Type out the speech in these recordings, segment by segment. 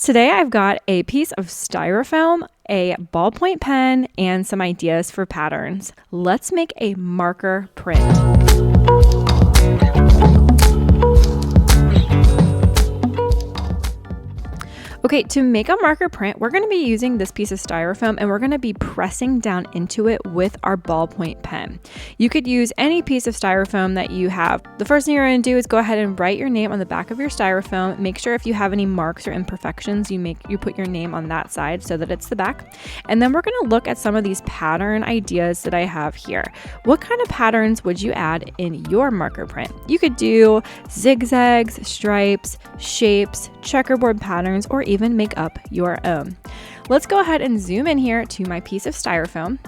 Today I've got a piece of styrofoam, a ballpoint pen, and some ideas for patterns. Let's make a marker print. Okay, to make a marker print, we're going to be using this piece of styrofoam and we're going to be pressing down into it with our ballpoint pen. You could use any piece of styrofoam that you have. The first thing you're going to do is go ahead and write your name on the back of your styrofoam. Make sure if you have any marks or imperfections, you put your name on that side so that it's the back. And then we're going to look at some of these pattern ideas that I have here. What kind of patterns would you add in your marker print? You could do zigzags, stripes, shapes, checkerboard patterns, or even make up your own. Let's go ahead and zoom in here to my piece of styrofoam.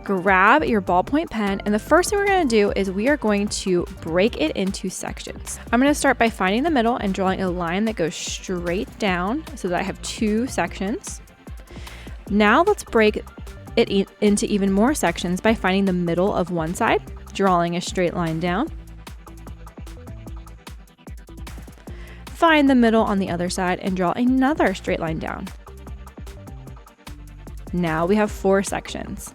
Grab your ballpoint pen, and the first thing we're going to do is we are going to break it into sections. I'm going to start by finding the middle and drawing a line that goes straight down so that I have two sections. Now let's break it into even more sections by finding the middle of one side, drawing a straight line down. Find the middle on the other side and draw another straight line down. Now we have 4 sections.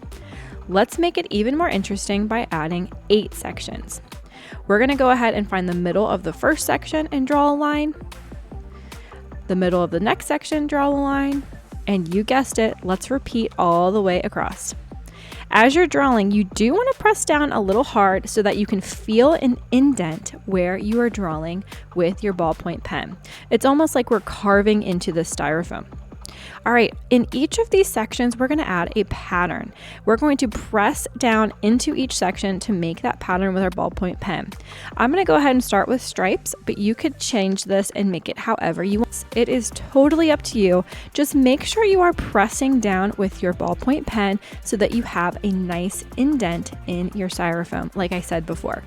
Let's make it even more interesting by adding 8 sections. We're going to go ahead and find the middle of the first section and draw a line. The middle of the next section, draw a line. And you guessed it, let's repeat all the way across. As you're drawing, you do want to press down a little hard so that you can feel an indent where you are drawing with your ballpoint pen. It's almost like we're carving into the styrofoam. All right, in each of these sections, we're going to add a pattern. We're going to press down into each section to make that pattern with our ballpoint pen. I'm going to go ahead and start with stripes, but you could change this and make it however you want. It is totally up to you. Just make sure you are pressing down with your ballpoint pen so that you have a nice indent in your styrofoam, like I said before.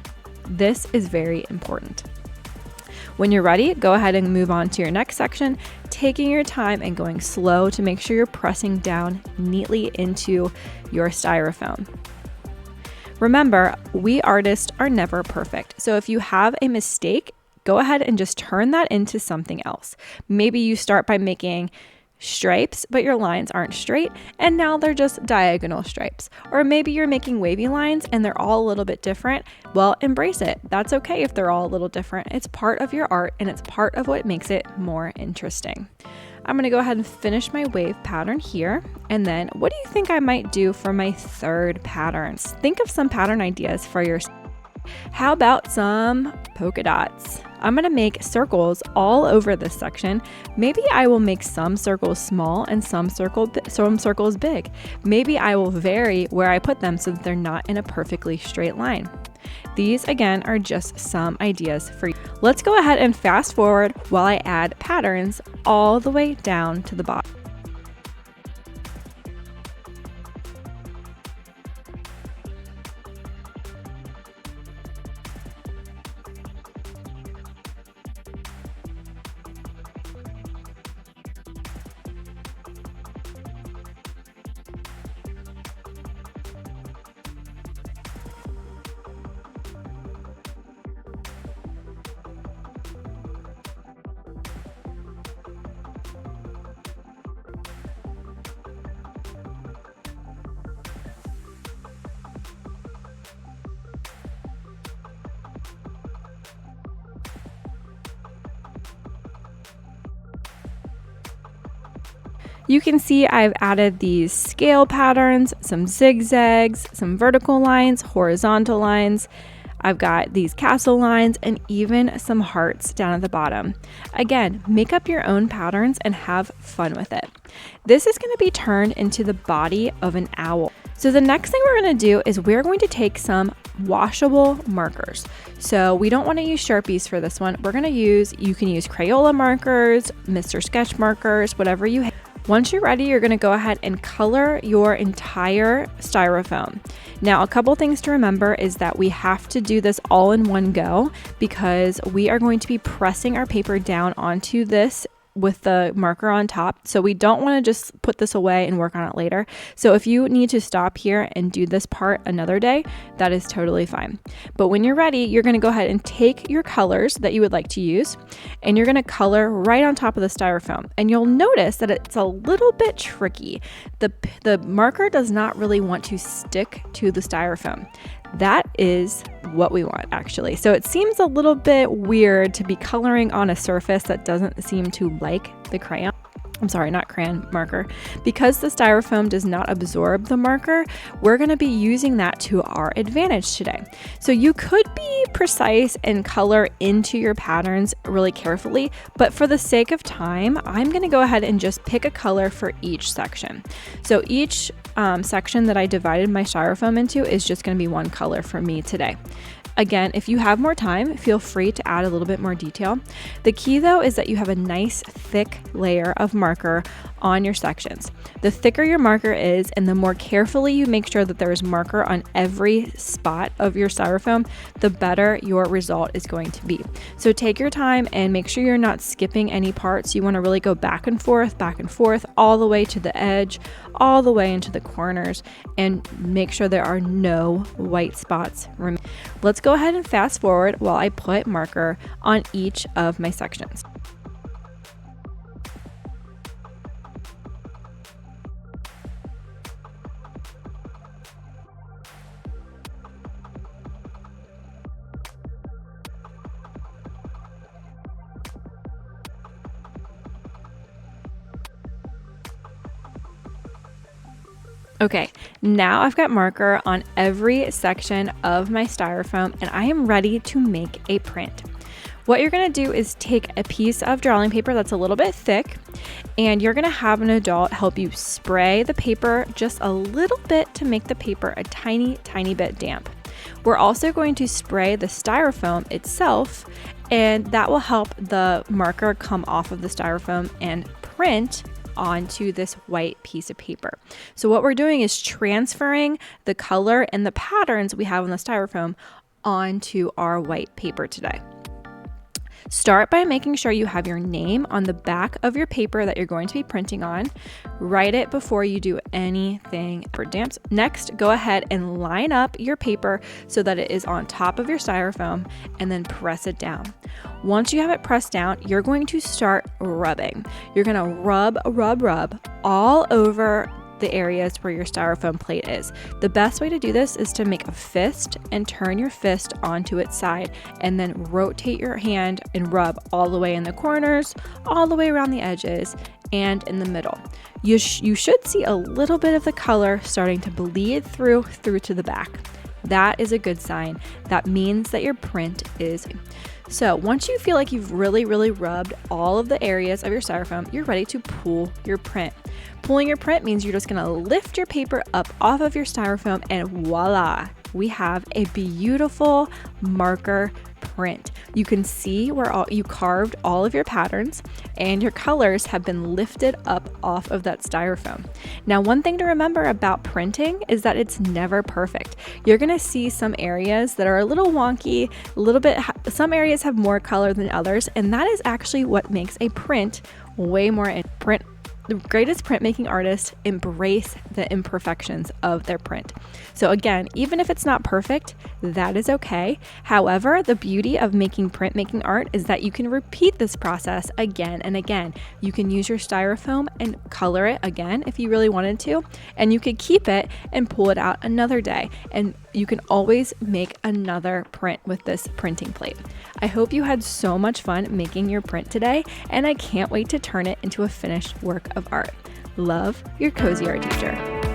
This is very important. When you're ready, go ahead and move on to your next section, taking your time and going slow to make sure you're pressing down neatly into your styrofoam. Remember, we artists are never perfect. So if you have a mistake, go ahead and just turn that into something else. Maybe you start by making stripes, but your lines aren't straight, and now they're just diagonal stripes. Or maybe you're making wavy lines and they're all a little bit different. Well, embrace it. That's okay if they're all a little different. It's part of your art and it's part of what makes it more interesting. I'm going to go ahead and finish my wave pattern here. And then what do you think I might do for my third pattern? Think of some pattern ideas for your. How about some polka dots? I'm going to make circles all over this section. Maybe I will make some circles small and some circles big. Maybe I will vary where I put them so that they're not in a perfectly straight line. These again are just some ideas for you. Let's go ahead and fast forward while I add patterns all the way down to the bottom. You can see I've added these scale patterns, some zigzags, some vertical lines, horizontal lines. I've got these castle lines and even some hearts down at the bottom. Again, make up your own patterns and have fun with it. This is going to be turned into the body of an owl. So the next thing we're going to do is we're going to take some washable markers. So we don't want to use Sharpies for this one. You can use Crayola markers, Mr. Sketch markers, whatever you have. Once you're ready, you're going to go ahead and color your entire styrofoam. Now, a couple things to remember is that we have to do this all in one go because we are going to be pressing our paper down onto this with the marker on top. So we don't want to just put this away and work on it later. So if you need to stop here and do this part another day, that is totally fine. But when you're ready, you're going to go ahead and take your colors that you would like to use, and you're going to color right on top of the styrofoam. And you'll notice that it's a little bit tricky. The marker does not really want to stick to the styrofoam. That is what we want, actually. So it seems a little bit weird to be coloring on a surface that doesn't seem to like the crayon. I'm sorry, not crayon, marker. Because the styrofoam does not absorb the marker, we're going to be using that to our advantage today. So you could be precise and color into your patterns really carefully, but for the sake of time, I'm going to go ahead and just pick a color for each section. So each section that I divided my styrofoam into is just going to be one color for me today. Again, if you have more time, feel free to add a little bit more detail. The key though is that you have a nice thick layer of marker on your sections. The thicker your marker is and the more carefully you make sure that there is marker on every spot of your styrofoam, the better your result is going to be. So take your time and make sure you're not skipping any parts. You want to really go back and forth, all the way to the edge, all the way into the corners, and make sure there are no white spots remaining. Let's go ahead and fast forward while I put marker on each of my sections. Okay, now I've got marker on every section of my styrofoam and I am ready to make a print. What you're gonna do is take a piece of drawing paper that's a little bit thick, and you're gonna have an adult help you spray the paper just a little bit to make the paper a tiny bit damp. We're also going to spray the styrofoam itself, and that will help the marker come off of the styrofoam and print onto this white piece of paper. So what we're doing is transferring the color and the patterns we have on the styrofoam onto our white paper today. Start by making sure you have your name on the back of your paper that you're going to be printing on. Write it before you do anything for damps. Next, go ahead and line up your paper so that it is on top of your styrofoam, and then press it down. Once you have it pressed down, you're going to start rubbing. You're going to rub all over the areas where your styrofoam plate is. The best way to do this is to make a fist and turn your fist onto its side, and then rotate your hand and rub all the way in the corners, all the way around the edges, and in the middle. You should see a little bit of the color starting to bleed through to the back. That is a good sign. That means that your print is. So once you feel like you've really rubbed all of the areas of your styrofoam, you're ready to pull your print. Pulling your print means you're just gonna lift your paper up off of your styrofoam, and voila, we have a beautiful marker print. You can see where you carved all of your patterns, and your colors have been lifted up off of that styrofoam. Now, one thing to remember about printing is that it's never perfect. You're gonna see some areas that are a little wonky, some areas have more color than others, and that is actually what makes a print way more print. The greatest printmaking artists embrace the imperfections of their print. So again, even if it's not perfect, that is okay. However, the beauty of making printmaking art is that you can repeat this process again and again. You can use your styrofoam and color it again if you really wanted to, and you could keep it and pull it out another day, and you can always make another print with this printing plate. I hope you had so much fun making your print today, and I can't wait to turn it into a finished work of art. Love, your Cozy Art Teacher.